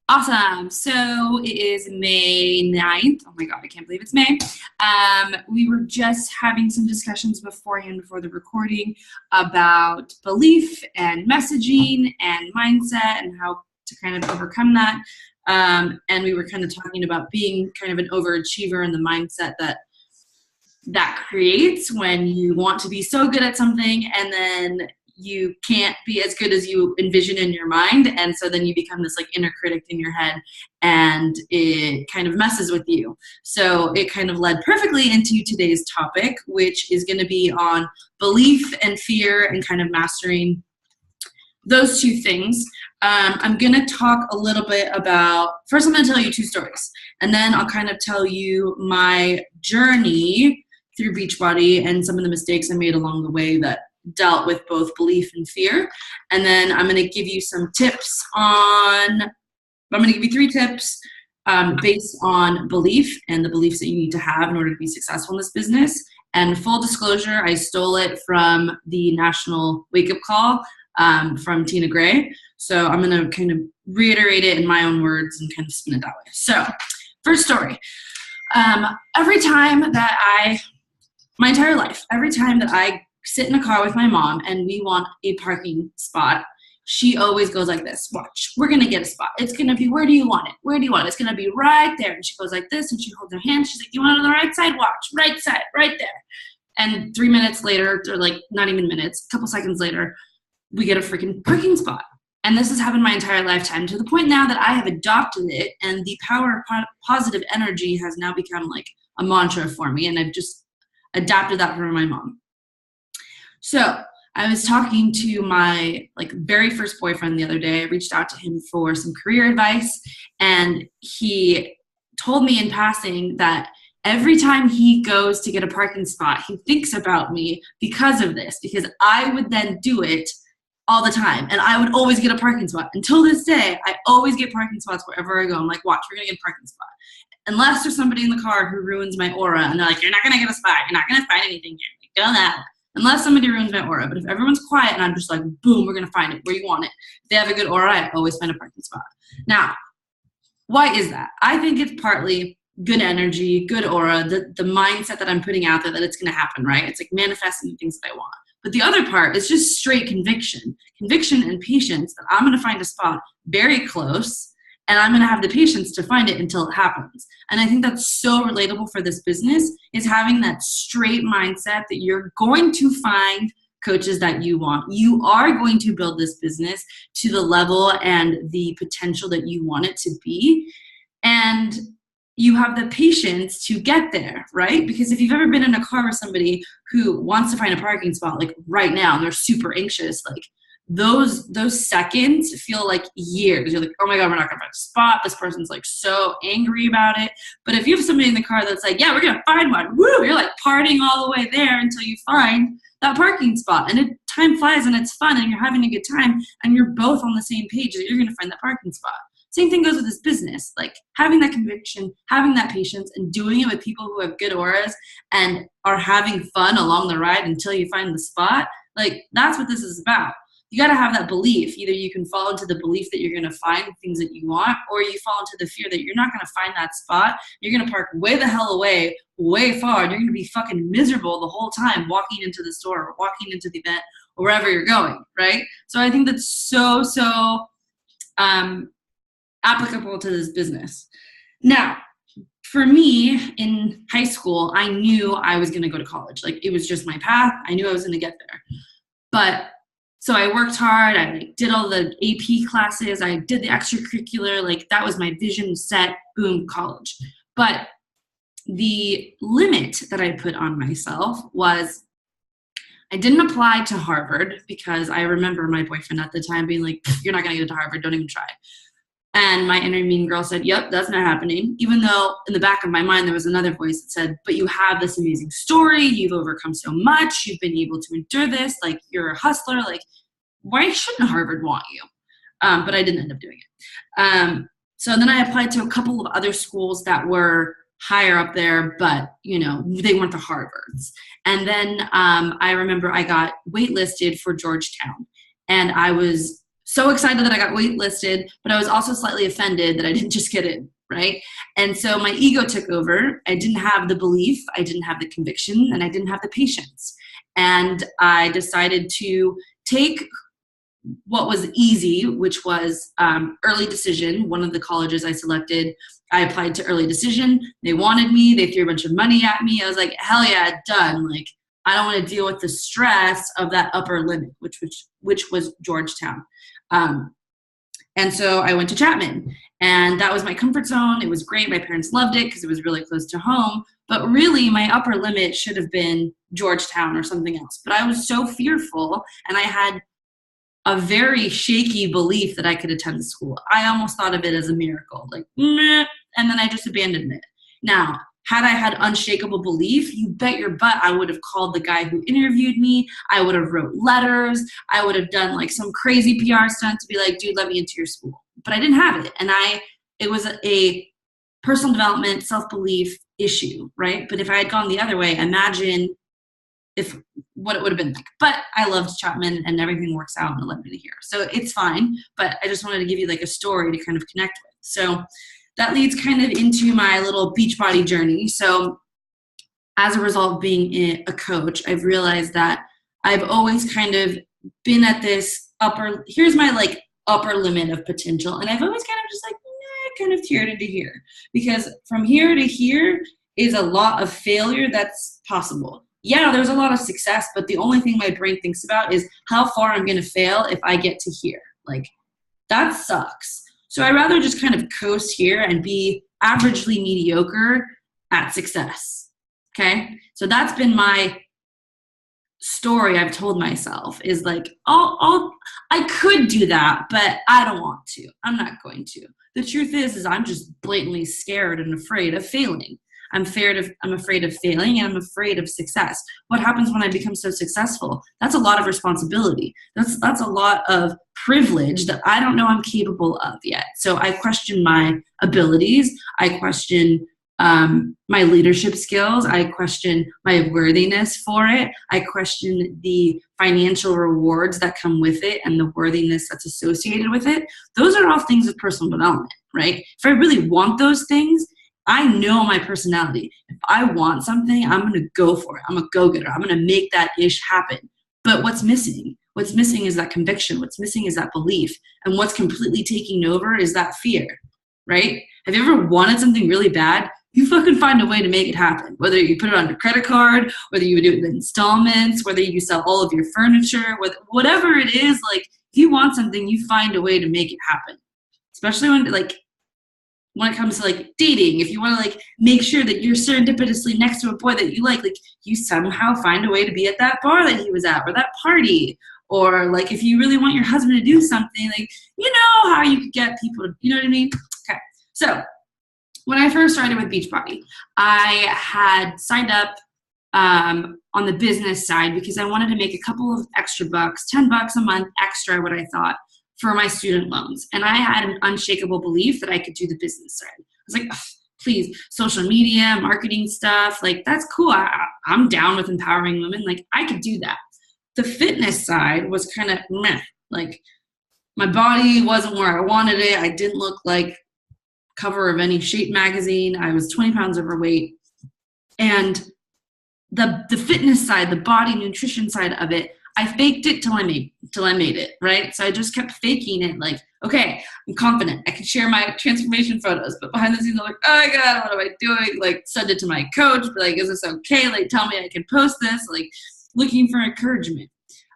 Awesome. So it is May 9th. Oh my God, I can't believe it's May. We were just having some discussions beforehand, before the recording, about belief and messaging and mindset and how to kind of overcome that. And we were kind of talking about being kind of an overachiever and the mindset that creates when you want to be so good at something and then you can't be as good as you envision in your mind, and so then you become this like inner critic in your head and it kind of messes with you. So it kind of led perfectly into today's topic, which is going to be on belief and fear and kind of mastering those two things. I'm going to talk a little bit about, first I'm going to tell you two stories, and then I'll kind of tell you my journey through Beachbody and some of the mistakes I made along the way that dealt with both belief and fear. And then I'm going to give you some tips I'm going to give you 3 tips based on belief and the beliefs that you need to have in order to be successful in this business. And full disclosure, I stole it from the National Wake Up Call from Tina Gray. So I'm going to kind of reiterate it in my own words and kind of spin it that way. So first story. Every time that my entire life, every time that I sit in a car with my mom and we want a parking spot, she always goes like this: watch, we're going to get a spot. It's going to be, where do you want it? Where do you want it? It's going to be right there. And she goes like this and she holds her hand. She's like, you want it on the right side? Watch, right side, right there. And 3 minutes later, or like not even minutes, a couple seconds later, we get a freaking parking spot. And this has happened my entire lifetime, to the point now that I have adopted it, and the power of positive energy has now become like a mantra for me. And I've just adapted that from my mom. So I was talking to my very first boyfriend the other day. I reached out to him for some career advice, and he told me in passing that every time he goes to get a parking spot, he thinks about me because of this, because I would then do it all the time, and I would always get a parking spot. Until this day, I always get parking spots wherever I go. I'm like, watch, we're going to get a parking spot. Unless there's somebody in the car who ruins my aura, and they're like, you're not going to get a spot. You're not going to find anything here. Go that. Unless somebody ruins my aura. But if everyone's quiet and I'm just like, boom, we're going to find it where you want it. If they have a good aura, I always find a parking spot. Now, why is that? I think it's partly good energy, good aura, the mindset that I'm putting out there that it's going to happen, right? It's like manifesting the things that I want. But the other part is just straight conviction and patience that I'm going to find a spot very close, and I'm going to have the patience to find it until it happens. And I think that's so relatable for this business, is having that straight mindset that you're going to find coaches that you want. You are going to build this business to the level and the potential that you want it to be. And you have the patience to get there, right? Because if you've ever been in a car with somebody who wants to find a parking spot like right now, and they're super anxious, like those seconds feel like years. You're like, oh my God, we're not gonna find a spot. This person's like so angry about it. But if you have somebody in the car that's like, yeah, we're gonna find one, woo, you're like partying all the way there until you find that parking spot. And time flies and it's fun and you're having a good time and you're both on the same page that you're gonna find that parking spot. Same thing goes with this business, like having that conviction, having that patience, and doing it with people who have good auras and are having fun along the ride until you find the spot. Like, that's what this is about. You got to have that belief. Either you can fall into the belief that you're going to find things that you want, or you fall into the fear that you're not going to find that spot. You're going to park way the hell away, way far. You're going to be fucking miserable the whole time walking into the store or walking into the event or wherever you're going, right? So I think that's so applicable to this business. Now, for me in high school, I knew I was going to go to college. Like, it was just my path. I knew I was going to get there. But so I worked hard. I did all the AP classes. I did the extracurricular. Like, that was my vision set. Boom, college. But the limit that I put on myself was I didn't apply to Harvard, because I remember my boyfriend at the time being like, you're not going to get to Harvard. Don't even try. And my inner mean girl said, yep, that's not happening. Even though in the back of my mind, there was another voice that said, but you have this amazing story. You've overcome so much. You've been able to endure this. Like, you're a hustler. Like, why shouldn't Harvard want you? But I didn't end up doing it. So then I applied to a couple of other schools that were higher up there, but they weren't the Harvards. And then I remember I got waitlisted for Georgetown, and I was so excited that I got waitlisted, but I was also slightly offended that I didn't just get in, right? And so my ego took over. I didn't have the belief, I didn't have the conviction, and I didn't have the patience. And I decided to take what was easy, which was early decision. One of the colleges I selected, I applied to early decision. They wanted me. They threw a bunch of money at me. I was like, hell yeah, done. Like, I don't want to deal with the stress of that upper limit, which was Georgetown. And so I went to Chapman, and that was my comfort zone. It was great. My parents loved it because it was really close to home. But really, my upper limit should have been Georgetown or something else. But I was so fearful, and I had a very shaky belief that I could attend the school. I almost thought of it as a miracle, like, meh, and then I just abandoned it. Now, had I had unshakable belief, you bet your butt I would have called the guy who interviewed me. I would have wrote letters. I would have done like some crazy PR stunt to be like, dude, let me into your school. But I didn't have it. And it was a personal development, self-belief issue, right? But if I had gone the other way, imagine what it would have been like. But I loved Chapman, and everything works out and it led me to here. So it's fine, but I just wanted to give you like a story to kind of connect with. So that leads kind of into my little Beachbody journey. So as a result of being a coach, I've realized that I've always kind of been at this here's my like upper limit of potential. And I've always kind of just like, kind of tiered into here, because from here to here is a lot of failure that's possible. Yeah, there's a lot of success, but the only thing my brain thinks about is how far I'm going to fail if I get to here. Like, that sucks. So I'd rather just kind of coast here and be averagely mediocre at success. Okay? So that's been my story I've told myself, is like, I could do that, but I don't want to. I'm not going to. The truth is I'm just blatantly scared and afraid of failing. I'm afraid of failing, and I'm afraid of success. What happens when I become so successful? That's a lot of responsibility. That's a lot of privilege that I don't know I'm capable of yet. So I question my abilities. I question my leadership skills. I question my worthiness for it. I question the financial rewards that come with it and the worthiness that's associated with it. Those are all things of personal development, right? If I really want those things, I know my personality. If I want something, I'm going to go for it. I'm a go-getter. I'm going to make that ish happen. But what's missing? What's missing is that conviction. What's missing is that belief. And what's completely taking over is that fear, right? Have you ever wanted something really bad? You fucking find a way to make it happen. Whether you put it on your credit card, whether you do it in installments, whether you sell all of your furniture, whatever it is, like, if you want something, you find a way to make it happen. Especially when it comes to like dating, if you want to like make sure that you're serendipitously next to a boy that you like you somehow find a way to be at that bar that he was at, or that party. Or like if you really want your husband to do something, like, you know how you could get people to, you know what I mean? Okay. So when I first started with Beachbody, I had signed up on the business side because I wanted to make a couple of extra bucks, $10 a month extra, what I thought, for my student loans. And I had an unshakable belief that I could do the business side. I was like, please, social media, marketing stuff, like, that's cool. I'm down with empowering women. Like, I could do that. The fitness side was kind of meh. Like, my body wasn't where I wanted it. I didn't look like cover of any Shape magazine. I was 20 pounds overweight. And the fitness side, the body nutrition side of it, I faked it till I made it, right? So I just kept faking it, like, okay, I'm confident. I can share my transformation photos, but behind the scenes, I'm like, oh my God, what am I doing? Like, send it to my coach, be like, is this okay? Like, tell me I can post this, like, looking for encouragement.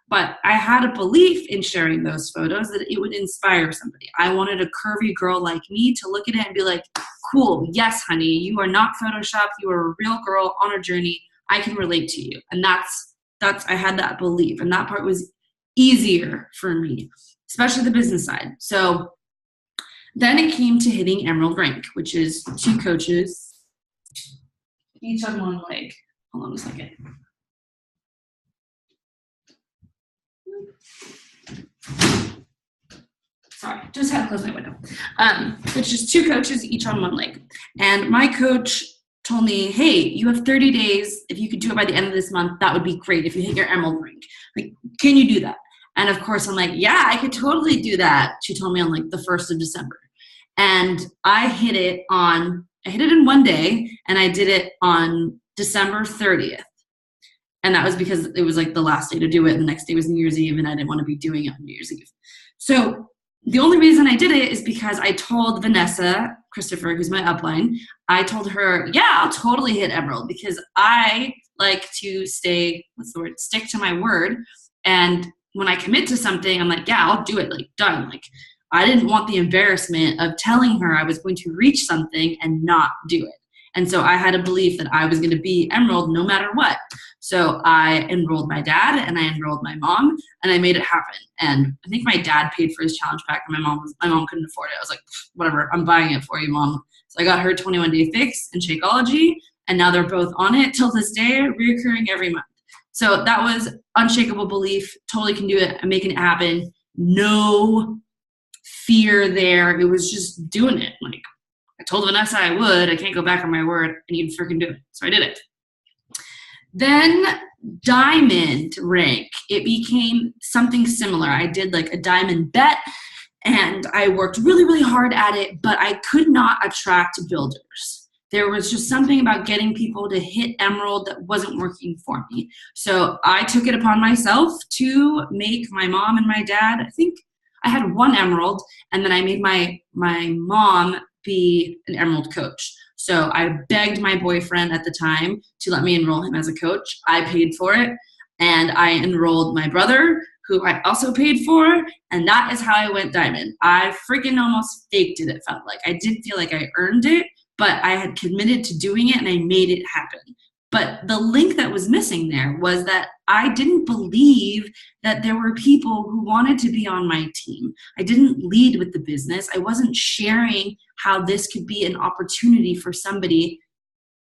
But I had a belief in sharing those photos that it would inspire somebody. I wanted a curvy girl like me to look at it and be like, cool, yes, honey, you are not Photoshopped. You are a real girl on a journey. I can relate to you. And I had that belief, and that part was easier for me, especially the business side. So then it came to hitting Emerald rank, which is 2 coaches, each on one leg. Hold on a second. Sorry, just had to close my window. Which is 2 coaches, each on one leg. And my coach told me, hey, you have 30 days. If you could do it by the end of this month, that would be great if you hit your Emerald rank. Like, can you do that? And of course, I'm like, yeah, I could totally do that. She told me on like the 1st of December. And I hit it in one day, and I did it on December 30th. And that was because it was like the last day to do it. And the next day was New Year's Eve, and I didn't want to be doing it on New Year's Eve. So the only reason I did it is because I told Vanessa Christopher, who's my upline, I told her, yeah, I'll totally hit Emerald, because I like to stick to my word. And when I commit to something, I'm like, yeah, I'll do it, like done. Like, I didn't want the embarrassment of telling her I was going to reach something and not do it. And so I had a belief that I was going to be Emerald no matter what. So I enrolled my dad and I enrolled my mom, and I made it happen. And I think my dad paid for his challenge pack, and my mom couldn't afford it. I was like, whatever, I'm buying it for you, Mom. So I got her 21-day fix in Shakeology, and now they're both on it till this day, reoccurring every month. So that was unshakable belief. Totally can do it. I'm making it happen. No fear there. It was just doing it. Like, I told Vanessa I would. I can't go back on my word. I need to freaking do it. So I did it. Then diamond rank. It became something similar. I did like a diamond bet, and I worked really, really hard at it, but I could not attract builders. There was just something about getting people to hit Emerald that wasn't working for me. So I took it upon myself to make my mom and my dad, I think I had one Emerald, and then I made my mom be an Emerald coach. So I begged my boyfriend at the time to let me enroll him as a coach. I paid for it, and I enrolled my brother, who I also paid for, and that is how I went diamond. I freaking almost faked it, it felt like. I didn't feel like I earned it, but I had committed to doing it, and I made it happen. But the link that was missing there was that I didn't believe that there were people who wanted to be on my team. I didn't lead with the business. I wasn't sharing how this could be an opportunity for somebody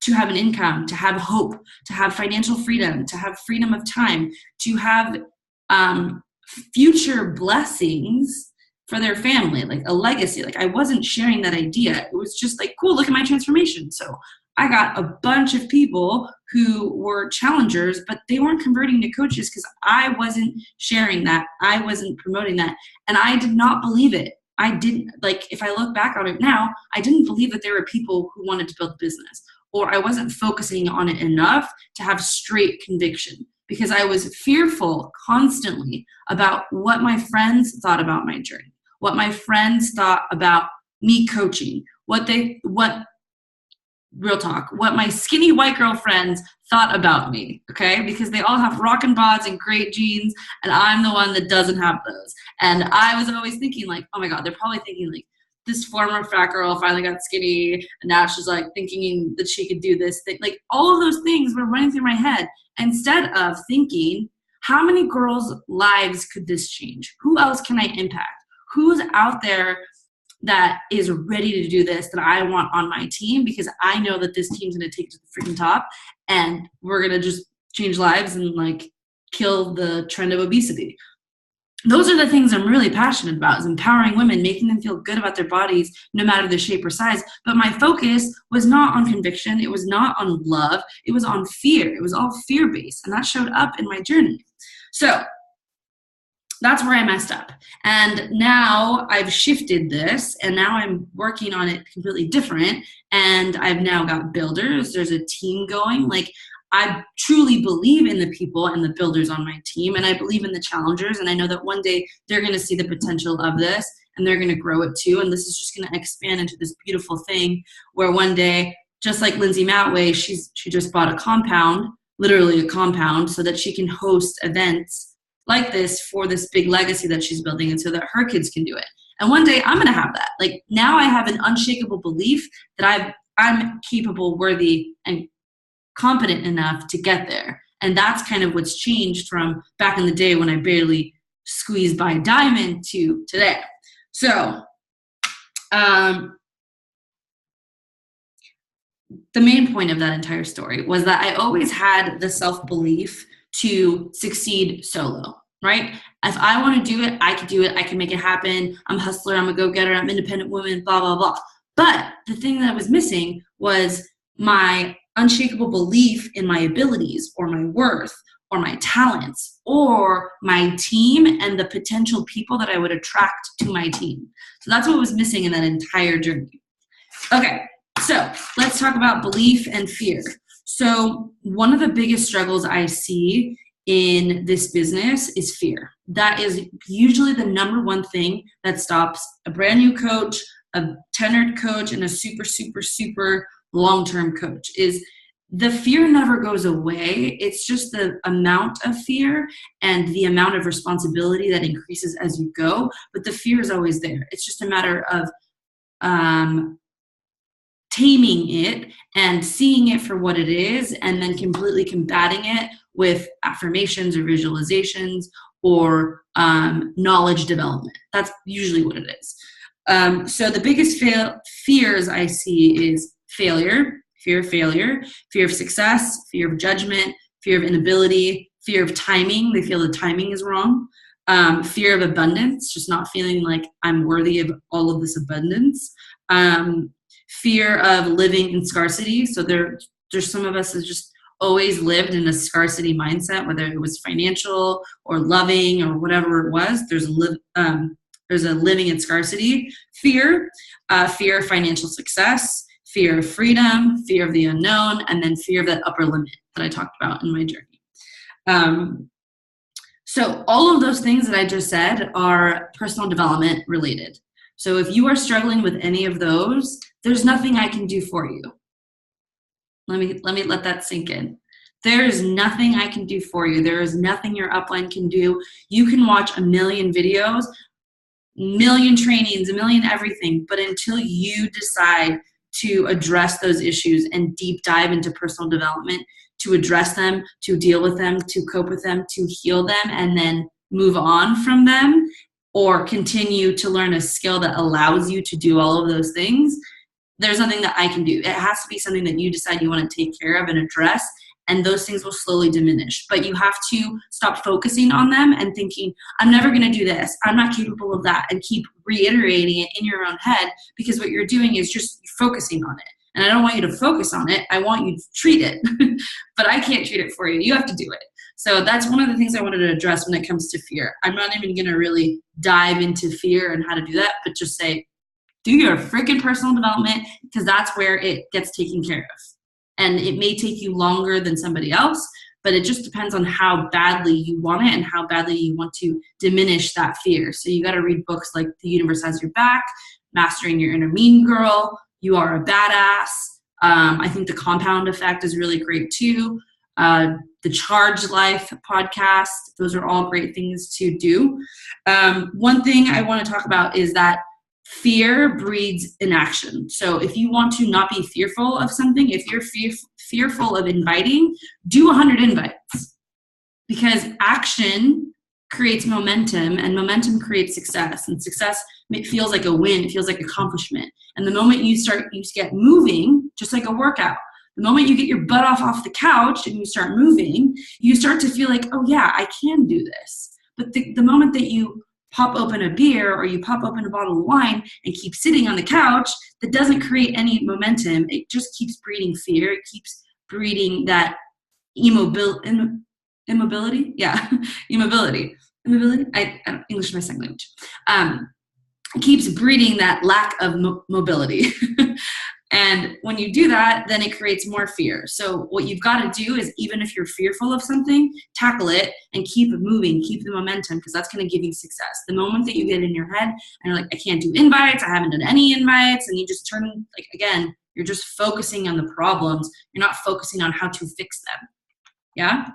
to have an income, to have hope, to have financial freedom, to have freedom of time, to have future blessings for their family, like a legacy. Like, I wasn't sharing that idea. It was just like, cool, look at my transformation. So I got a bunch of people who were challengers, but they weren't converting to coaches because I wasn't sharing that. I wasn't promoting that. And I did not believe it. I didn't, like, if I look back on it now, I didn't believe that there were people who wanted to build a business, or I wasn't focusing on it enough to have straight conviction, because I was fearful constantly about what my friends thought about my journey, what my friends thought about me coaching, what real talk, what my skinny white girl friends thought about me, okay? Because they all have rockin' bods and great jeans, and I'm the one that doesn't have those. And I was always thinking like, oh my God, they're probably thinking like, this former fat girl finally got skinny, and now she's like thinking that she could do this thing. Like, all of those things were running through my head, instead of thinking, how many girls' lives could this change? Who else can I impact? Who's out there that is ready to do this that I want on my team? Because I know that this team's going to take it to the freaking top, and we're going to just change lives and like kill the trend of obesity. Those are the things I'm really passionate about, is empowering women, making them feel good about their bodies, no matter the shape or size. But my focus was not on conviction. It was not on love. It was on fear. It was all fear-based, and that showed up in my journey. So that's where I messed up. And now I've shifted this, and now I'm working on it completely different. And I've now got builders. There's a team going. Like, I truly believe in the people and the builders on my team, and I believe in the challengers. And I know that one day they're going to see the potential of this, and they're going to grow it too. And this is just going to expand into this beautiful thing where one day, just like Lindsay Matway, she just bought a compound, literally a compound, so that she can host events like this for this big legacy that she's building, and so that her kids can do it. And one day I'm going to have that. Like, now I have an unshakable belief that I'm capable, worthy, and competent enough to get there. And that's kind of what's changed from back in the day when I barely squeezed by diamond to today. So the main point of that entire story was that I always had the self-belief to succeed solo, right? If I want to do it, I can do it. I can make it happen. I'm a hustler. I'm a go-getter. I'm an independent woman, blah, blah, blah. But the thing that was missing was my unshakable belief in my abilities or my worth or my talents or my team and the potential people that I would attract to my team. So that's what was missing in that entire journey. Okay, so let's talk about belief and fear. So one of the biggest struggles I see in this business is fear. That is usually the number one thing that stops a brand new coach, a tenured coach, and a super, super, super long-term coach. Is the fear never goes away. It's just the amount of fear and the amount of responsibility that increases as you go. But the fear is always there. It's just a matter of taming it and seeing it for what it is, and then completely combating it with affirmations or visualizations or knowledge development. That's usually what it is. So the biggest fears I see is failure, fear of success, fear of judgment, fear of inability, fear of timing. They feel the timing is wrong. Fear of abundance, just not feeling like I'm worthy of all of this abundance. Fear of living in scarcity. So there's some of us that just always lived in a scarcity mindset, whether it was financial or loving or whatever it was. There's a living in scarcity. Fear of financial success, fear of freedom, fear of the unknown, and then fear of that upper limit that I talked about in my journey. So all of those things that I just said are personal development related. So if you are struggling with any of those, there's nothing I can do for you. Let me let that sink in. There is nothing I can do for you. There is nothing your upline can do. You can watch a million videos, million trainings, a million everything, but until you decide to address those issues and deep dive into personal development, to address them, to deal with them, to cope with them, to heal them, and then move on from them, or continue to learn a skill that allows you to do all of those things, there's nothing that I can do. It has to be something that you decide you want to take care of and address, and those things will slowly diminish. But you have to stop focusing on them and thinking, I'm never going to do this, I'm not capable of that, and keep reiterating it in your own head, because what you're doing is just focusing on it. And I don't want you to focus on it. I want you to treat it. But I can't treat it for you. You have to do it. So that's one of the things I wanted to address when it comes to fear. I'm not even going to really dive into fear and how to do that, but just say, do your freaking personal development, because that's where it gets taken care of. And it may take you longer than somebody else, but it just depends on how badly you want it and how badly you want to diminish that fear. So you got to read books like The Universe Has Your Back, Mastering Your Inner Mean Girl, You Are a Badass. I think The Compound Effect is really great too. The Charged Life podcast. Those are all great things to do. One thing I want to talk about is that fear breeds inaction. So if you want to not be fearful of something, if you're fearful of inviting, do 100 invites, because action creates momentum, and momentum creates success, and success feels like a win. It feels like accomplishment. And the moment you get moving, just like a workout, the moment you get your butt off the couch and you start moving, you start to feel like, oh yeah, I can do this. But the moment that you pop open a beer or you pop open a bottle of wine and keep sitting on the couch, that doesn't create any momentum. It just keeps breeding fear. It keeps breeding that immobility. Yeah, immobility. English is my second language. It keeps breeding that lack of mobility. And when you do that, then it creates more fear. So what you've got to do is, even if you're fearful of something, tackle it and keep moving, keep the momentum, because that's going to give you success. The moment that you get in your head and you're like, I can't do invites, I haven't done any invites, and you just turn, like, again, you're just focusing on the problems. You're not focusing on how to fix them. Yeah?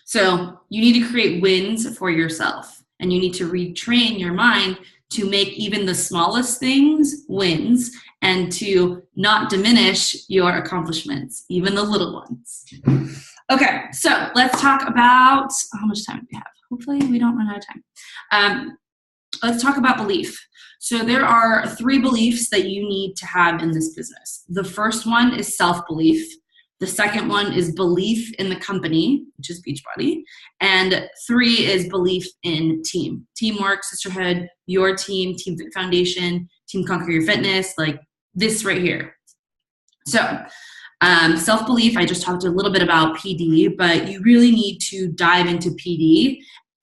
So you need to create wins for yourself, and you need to retrain your mind to make even the smallest things wins, and to not diminish your accomplishments, even the little ones. Okay, so let's talk about, how much time do we have? Hopefully we don't run out of time. Let's talk about belief. So there are 3 beliefs that you need to have in this business. The first one is self-belief. The second one is belief in the company, which is Beachbody. And 3 is belief in team. Teamwork, sisterhood, your team, Team Fit Foundation, Team Conquer Your Fitness, like this right here. So Self-belief, I just talked a little bit about PD, but you really need to dive into PD,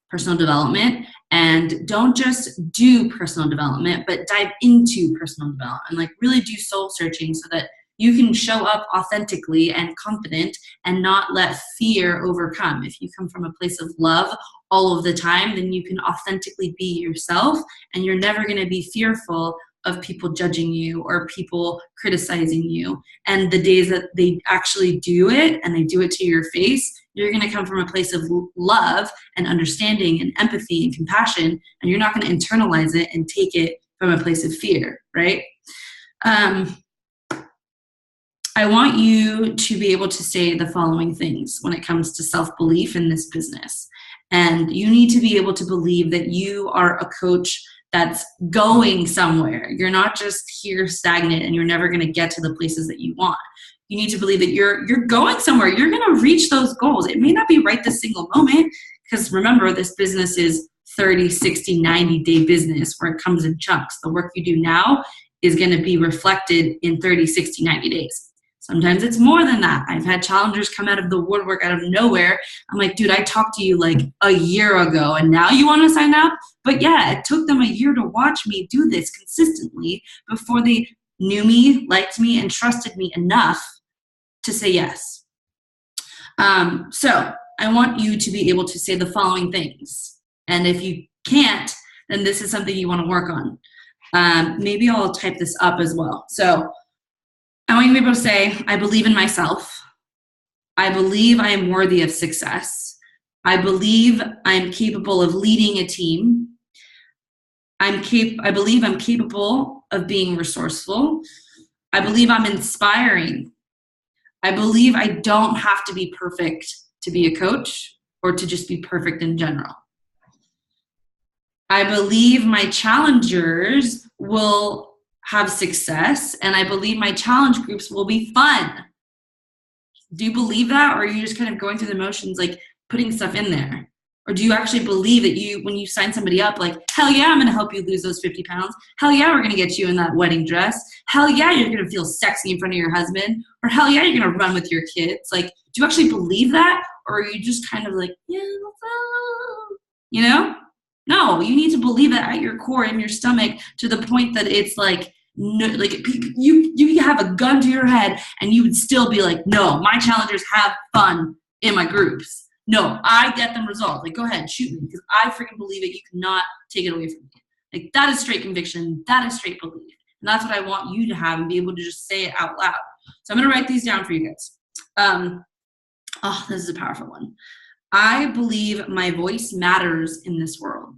personal development, and don't just do personal development, but dive into personal development. Like really do soul searching so that you can show up authentically and confident and not let fear overcome. If you come from a place of love all of the time, then you can authentically be yourself, and you're never going to be fearful of people judging you or people criticizing you. And the days that they actually do it and they do it to your face, you're going to come from a place of love and understanding and empathy and compassion, and you're not going to internalize it and take it from a place of fear, right? I want you to be able to say the following things when it comes to self-belief in this business. And you need to be able to believe that you are a coach that's going somewhere. You're not just here stagnant and you're never going to get to the places that you want. You need to believe that you're going somewhere. You're going to reach those goals. It may not be right this single moment, because remember, this business is 30, 60, 90-day business where it comes in chunks. The work you do now is going to be reflected in 30, 60, 90 days. Sometimes it's more than that. I've had challengers come out of the woodwork out of nowhere. I'm like, dude, I talked to you like a year ago and now you want to sign up? But yeah, it took them a year to watch me do this consistently before they knew me, liked me, and trusted me enough to say yes. So I want you to be able to say the following things. And if you can't, then this is something you want to work on. Maybe I'll type this up as well. So I want you to be able to say, I believe in myself. I believe I am worthy of success. I believe I am capable of leading a team. I believe I'm capable of being resourceful. I believe I'm inspiring. I believe I don't have to be perfect to be a coach or to just be perfect in general. I believe my challengers will have success, and I believe my challenge groups will be fun. Do you believe that, or are you just kind of going through the motions, like putting stuff in there? Or do you actually believe that when you sign somebody up, like, hell yeah, I'm going to help you lose those 50 pounds. Hell yeah, we're going to get you in that wedding dress. Hell yeah, you're going to feel sexy in front of your husband. Or hell yeah, you're going to run with your kids. Like, do you actually believe that? Or are you just kind of like, yeah, you know? No, you need to believe that at your core, in your stomach, to the point that it's like, no, like you have a gun to your head and you would still be like, no, my challengers have fun in my groups. No, I get them results. Like, go ahead, shoot me, because I freaking believe it. You cannot take it away from me. Like, that is straight conviction. That is straight belief. And that's what I want you to have and be able to just say it out loud. So I'm going to write these down for you guys. Oh, this is a powerful one. I believe my voice matters in this world.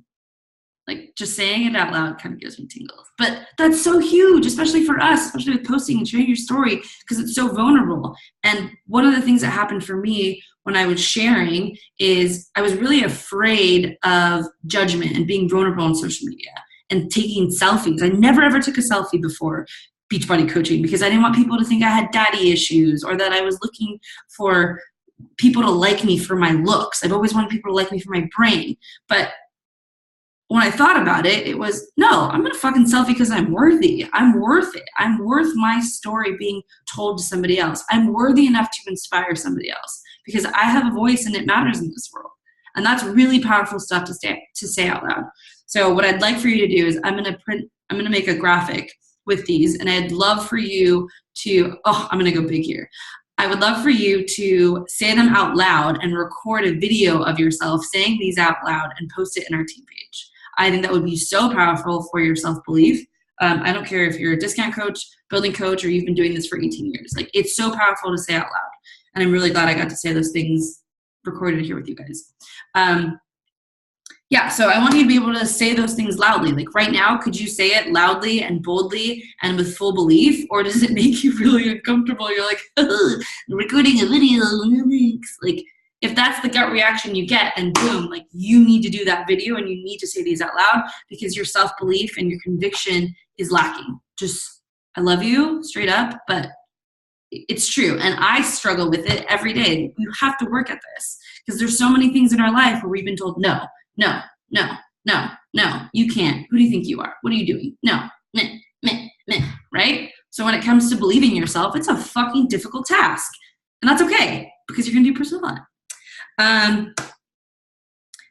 Like, just saying it out loud kind of gives me tingles. But that's so huge, especially for us, especially with posting and sharing your story, because it's so vulnerable. And one of the things that happened for me when I was sharing is I was really afraid of judgment and being vulnerable on social media and taking selfies. I never ever took a selfie before Beachbody coaching because I didn't want people to think I had daddy issues or that I was looking for people to like me for my looks. I've always wanted people to like me for my brain. But when I thought about it, it was, no, I'm going to fucking selfie because I'm worthy. I'm worth it. I'm worth my story being told to somebody else. I'm worthy enough to inspire somebody else because I have a voice and it matters in this world. And that's really powerful stuff to say out loud. So what I'd like for you to do is I'm going to make a graphic with these, and I'd love for you to, I'm going to go big here. I would love for you to say them out loud and record a video of yourself saying these out loud and post it in our team page. I think that would be so powerful for your self-belief. I don't care if you're a discount coach, building coach, or you've been doing this for 18 years. Like, it's so powerful to say out loud. And I'm really glad I got to say those things recorded here with you guys. Yeah, so I want you to be able to say those things loudly. Like right now, could you say it loudly and boldly and with full belief? Or does it make you really uncomfortable? You're like, recording a video. Like, if that's the gut reaction you get, then boom, like you need to do that video and you need to say these out loud because your self-belief and your conviction is lacking. Just, I love you, straight up, but it's true. And I struggle with it every day. You have to work at this because there's so many things in our life where we've been told, no, you can't. Who do you think you are? What are you doing? No, meh, right? So when it comes to believing in yourself, it's a fucking difficult task. And that's okay, because you're going to do personal development.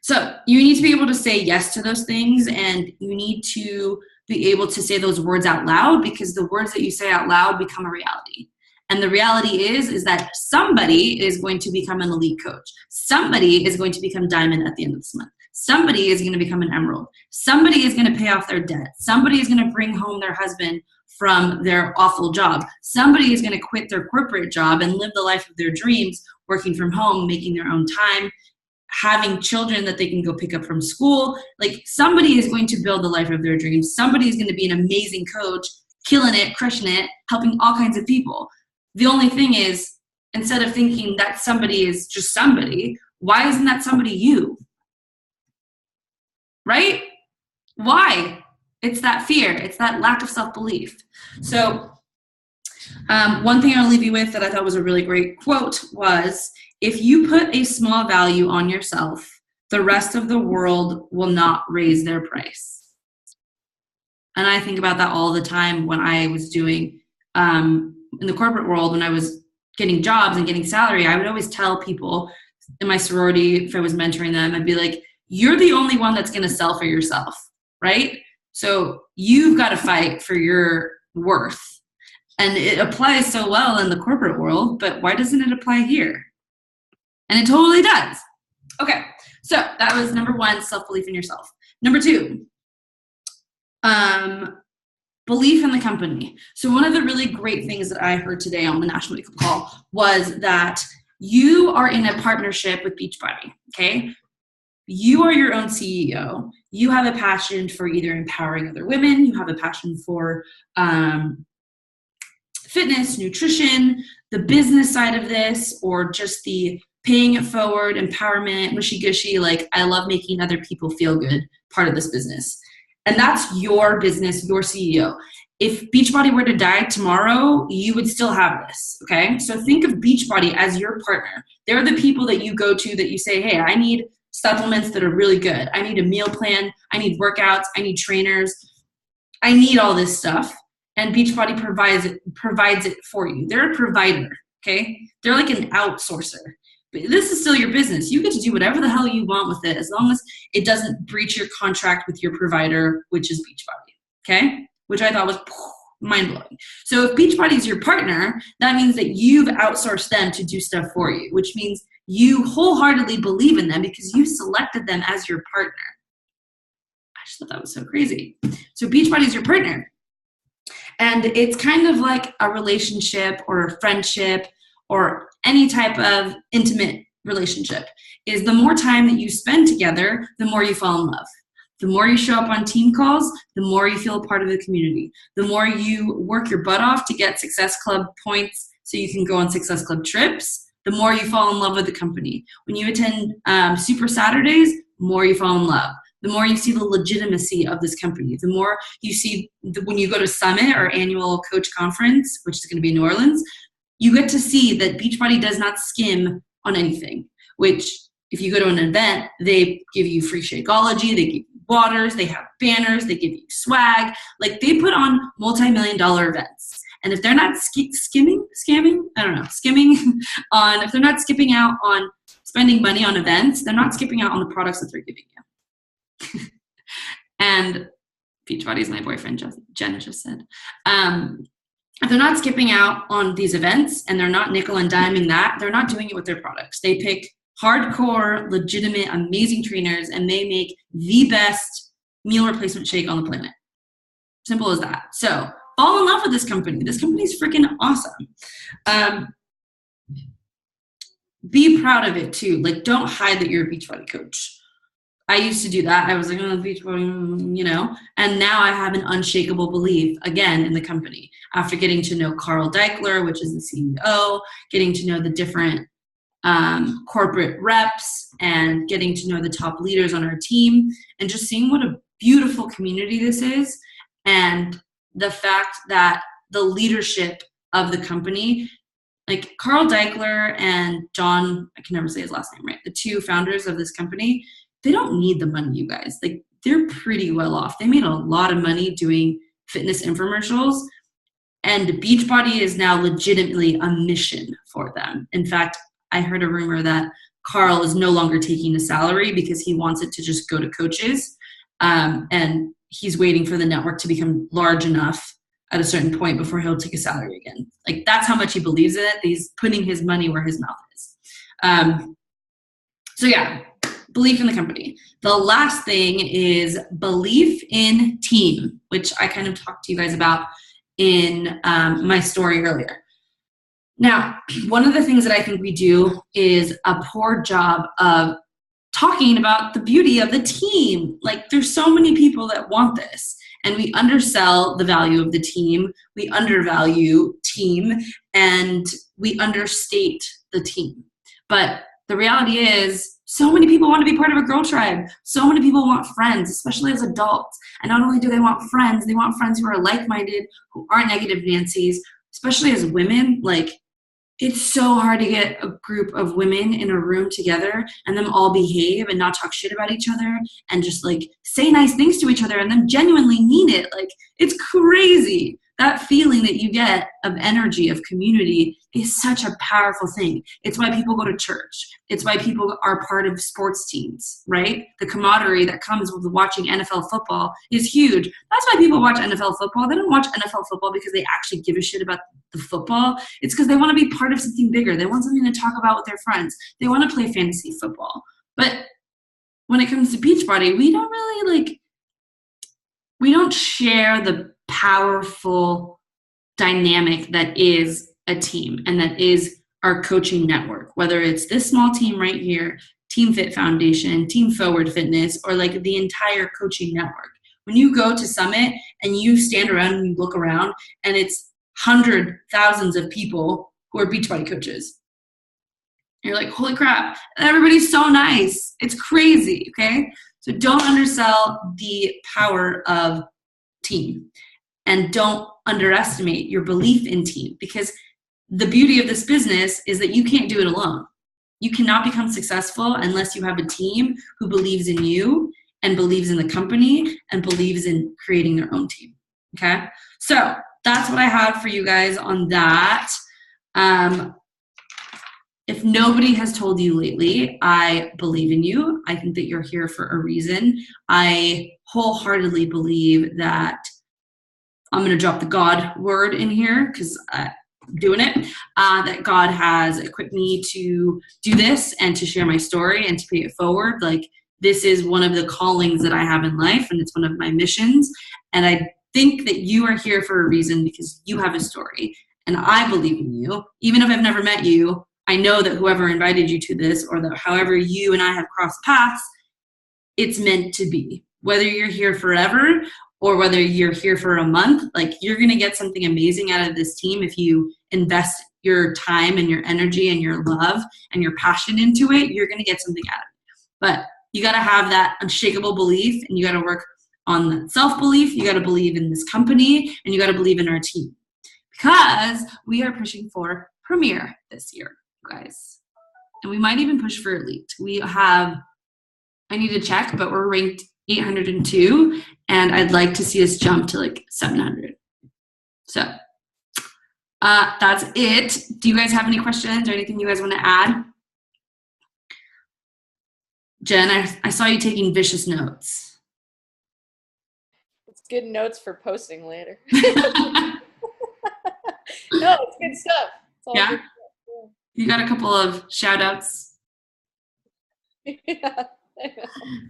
So you need to be able to say yes to those things, and you need to be able to say those words out loud, because the words that you say out loud become a reality. And the reality is that somebody is going to become an elite coach. Somebody is going to become diamond at the end of this month. Somebody is going to become an emerald. Somebody is going to pay off their debt. Somebody is going to bring home their husband from their awful job. Somebody is going to quit their corporate job and live the life of their dreams, working from home, making their own time, having children that they can go pick up from school. Like, somebody is going to build the life of their dreams. Somebody is going to be an amazing coach, killing it, crushing it, helping all kinds of people. The only thing is, instead of thinking that somebody is just somebody, why isn't that somebody you? Right? Why? It's that fear. It's that lack of self-belief. So one thing I'll leave you with that I thought was a really great quote was, if you put a small value on yourself, the rest of the world will not raise their price. And I think about that all the time when I was doing, in the corporate world, when I was getting jobs and getting salary, I would always tell people in my sorority, if I was mentoring them, I'd be like, you're the only one that's going to sell for yourself, right? So you've got to fight for your worth. And it applies so well in the corporate world, but why doesn't it apply here? And it totally does. Okay, so that was number one, self-belief in yourself. Number two, belief in the company. So one of the really great things that I heard today on the National Wake Up Call was that you are in a partnership with Beachbody, okay? You are your own CEO. You have a passion for either empowering other women. You have a passion for fitness, nutrition, the business side of this, or just the paying it forward, empowerment, mushy-gushy, like, I love making other people feel good part of this business. And that's your business, your CEO. If Beachbody were to die tomorrow, you would still have this, okay? So think of Beachbody as your partner. They're the people that you go to that you say, hey, I need supplements that are really good. I need a meal plan. I need workouts. I need trainers. I need all this stuff. And Beachbody provides it for you. They're a provider, okay? They're like an outsourcer. But this is still your business. You get to do whatever the hell you want with it, as long as it doesn't breach your contract with your provider, which is Beachbody, okay? Which I thought was mind-blowing. So if Beachbody is your partner, that means that you've outsourced them to do stuff for you, which means you wholeheartedly believe in them because you selected them as your partner. I just thought that was so crazy. So Beachbody is your partner. And it's kind of like a relationship or a friendship or any type of intimate relationship. Is the more time that you spend together, the more you fall in love. The more you show up on team calls, the more you feel a part of the community. The more you work your butt off to get Success Club points so you can go on Success Club trips, the more you fall in love with the company. When you attend Super Saturdays, the more you fall in love. The more you see the legitimacy of this company. The more you see when you go to Summit or annual coach conference, which is going to be in New Orleans, you get to see that Beachbody does not skim on anything, which if you go to an event, they give you free Shakeology, they give you waters, they have banners, they give you swag. Like, they put on multi-million-dollar events. And if they're not skimming on, if they're not skipping out on spending money on events, they're not skipping out on the products that they're giving you. And Beachbody is my boyfriend, Jenna just said. If they're not skipping out on these events and they're not nickel and diming that, they're not doing it with their products. They pick hardcore, legitimate, amazing trainers, and they make the best meal replacement shake on the planet. Simple as that. So fall in love with this company. This company is freaking awesome. Be proud of it too. Like, don't hide that you're a Beachbody coach. I used to do that. I was like, oh, Beachbody, you know, and now I have an unshakable belief again in the company. After getting to know Carl Deichler, which is the CEO, getting to know the different corporate reps and getting to know the top leaders on our team, and just seeing what a beautiful community this is, and the fact that the leadership of the company, like Carl Deichler and John, I can never say his last name right, the two founders of this company, they don't need the money, you guys. Like, they're pretty well off. They made a lot of money doing fitness infomercials, And Beachbody is now legitimately a mission for them. In fact, I heard a rumor that Carl is no longer taking a salary because he wants it to just go to coaches. And he's waiting for the network to become large enough at a certain point before he'll take a salary again. Like, that's how much he believes in it. He's putting his money where his mouth is. So yeah, belief in the company. The last thing is belief in team, which I kind of talked to you guys about in my story earlier. Now, one of the things that I think we do is a poor job of talking about the beauty of the team. Like, there's so many people that want this, and we undersell the value of the team, we undervalue team, and we understate the team. But the reality is, so many people want to be part of a girl tribe. So many people want friends, especially as adults. And not only do they want friends who are like-minded, who aren't negative Nancy's, especially as women. Like, it's so hard to get a group of women in a room together and them all behave and not talk shit about each other and just like say nice things to each other and then genuinely mean it. Like, it's crazy. That feeling that you get of energy, of community, is such a powerful thing. It's why people go to church. It's why people are part of sports teams, right? The camaraderie that comes with watching NFL football is huge. That's why people watch NFL football. They don't watch NFL football because they actually give a shit about the football. It's because they want to be part of something bigger. They want something to talk about with their friends. They want to play fantasy football. But when it comes to Beachbody, we don't really we don't share the powerful dynamic that is a team and that is our coaching network, whether it's this small team right here, Team Fit Foundation, Team Forward Fitness, or like the entire coaching network. When you go to Summit and you stand around and you look around and it's thousands of people who are Beachbody coaches, you're like, holy crap, and everybody's so nice. It's crazy, okay? So don't undersell the power of team, and don't underestimate your belief in team, because the beauty of this business is that you can't do it alone. You cannot become successful unless you have a team who believes in you and believes in the company and believes in creating their own team, okay? So that's what I have for you guys on that. If nobody has told you lately, I believe in you. I think that you're here for a reason. I wholeheartedly believe that I'm going to drop the God word in here because I'm doing it, that God has equipped me to do this and to share my story and to pay it forward. Like, this is one of the callings that I have in life, and it's one of my missions. And I think that you are here for a reason because you have a story. And I believe in you. Even if I've never met you, I know that whoever invited you to this, or that however you and I have crossed paths, it's meant to be. Whether you're here forever or whether you're here for a month, like, you're going to get something amazing out of this team if you invest your time and your energy and your love and your passion into it. You're going to get something out of it. But you got to have that unshakable belief, and you got to work on that self-belief. You got to believe in this company, and you got to believe in our team, because we are pushing for Premier this year, guys. And we might even push for Elite. We have, I need to check, but we're ranked 802, and I'd like to see us jump to like 700. So that's it. Do you guys have any questions or anything you guys want to add? Jen, I saw you taking vicious notes. It's good notes for posting later. No, it's good stuff. It's all Yeah? good stuff. You got a couple of shout outs? Yeah.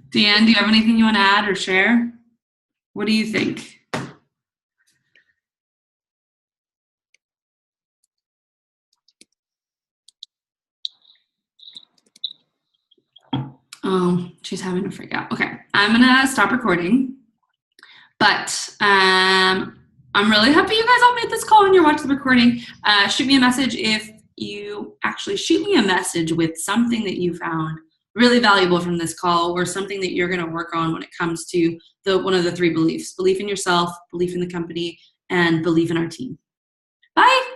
Deanne, do you have anything you want to add or share? What do you think? Oh, she's having a freak out. Okay, I'm gonna stop recording. But I'm really happy you guys all made this call and you're watching the recording. Shoot me a message if you actually shoot me a message with something that you found really valuable from this call, or something that you're going to work on when it comes to one of the three beliefs: belief in yourself, belief in the company, and belief in our team. Bye.